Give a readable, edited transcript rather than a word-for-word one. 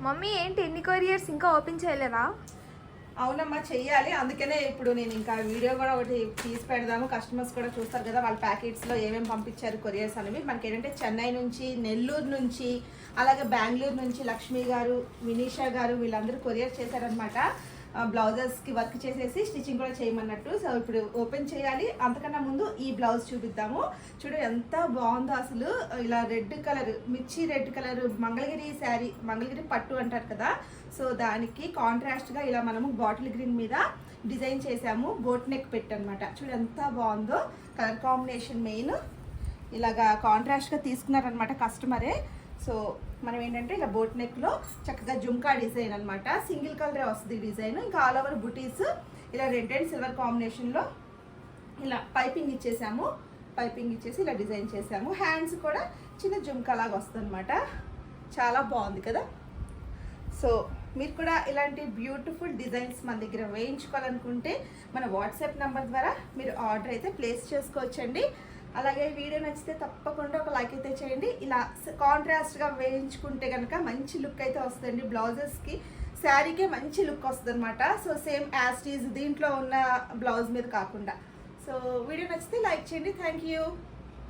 Mummy ఏంటి ఎన్ని couriers ఇంకా ఓపెన్ చేయలేదా? అవునమ్మా, చెయ్యాలి. అందుకనే ఇప్పుడు నేను ఇంకా వీడియో కూడా ఒకటి తీసి పెడదాము. కస్టమర్స్ కూడా చూస్తారు కదా వాళ్ళ ప్యాకెట్స్లో ఏమేమి పంపించారు కొరియర్స్ అనేవి. మనకి ఏంటంటే చెన్నై నుంచి, నెల్లూరు నుంచి, అలాగే బెంగళూరు నుంచి లక్ష్మి గారు, వినీషా గారు వీళ్ళందరూ కొరియర్ చేశారనమాట. బ్లౌజెస్కి వర్క్ చేసేసి స్టిచ్చింగ్ కూడా చేయమన్నట్టు. సో ఇప్పుడు ఓపెన్ చేయాలి. అంతకన్నా ముందు ఈ బ్లౌజ్ చూపిద్దాము. చూడు ఎంత బాగుందో అసలు. ఇలా రెడ్ కలర్, మిర్చి red colour Mangalagiri sari, Mangalagiri పట్టు అంటారు కదా. సో దానికి కాంట్రాస్ట్గా ఇలా మనము బాటిల్ గ్రీన్ మీద డిజైన్ చేసాము. బోట్ నెక్ పెట్టనమాట. చూడు ఎంత బాగుందో. కలర్ కాంబినేషన్ మెయిన్ ఇలాగా కాంట్రాస్ట్గా తీసుకున్నారనమాట కస్టమరే. సో మనం ఏంటంటే ఇలా బోట్ నెక్లో చక్కగా జుమ్కా డిజైన్ అనమాట. సింగిల్ కలరే వస్తుంది డిజైన్. ఇంకా ఆల్ ఓవర్ బుటీస్ ఇలా రెడ్ అండ్ సిల్వర్ కాంబినేషన్లో ఇలా పైపింగ్ ఇచ్చేసాము. పైపింగ్ ఇచ్చేసి ఇలా డిజైన్ చేసాము. హ్యాండ్స్ కూడా చిన్న జుమ్కా లాగా వస్తుంది అనమాట. చాలా బాగుంది కదా. సో మీరు కూడా ఇలాంటి బ్యూటిఫుల్ డిజైన్స్ మన దగ్గర వేయించుకోవాలనుకుంటే మన వాట్సాప్ నెంబర్ ద్వారా మీరు ఆర్డర్ అయితే ప్లేస్ చేసుకోవచ్చండి. అలాగే వీడియో నచ్చితే తప్పకుండా ఒక లైక్ అయితే చేయండి. ఇలా కాంట్రాస్ట్గా వేయించుకుంటే కనుక మంచి లుక్ అయితే వస్తుంది. బ్లౌజెస్కి శారీకే మంచి లుక్ వస్తుంది అనమాట. సో సేమ్ యాజ్ టీజ్ దీంట్లో ఉన్న బ్లౌజ్ మీద కాకుండా. సో వీడియో నచ్చితే లైక్ చేయండి. Thank you.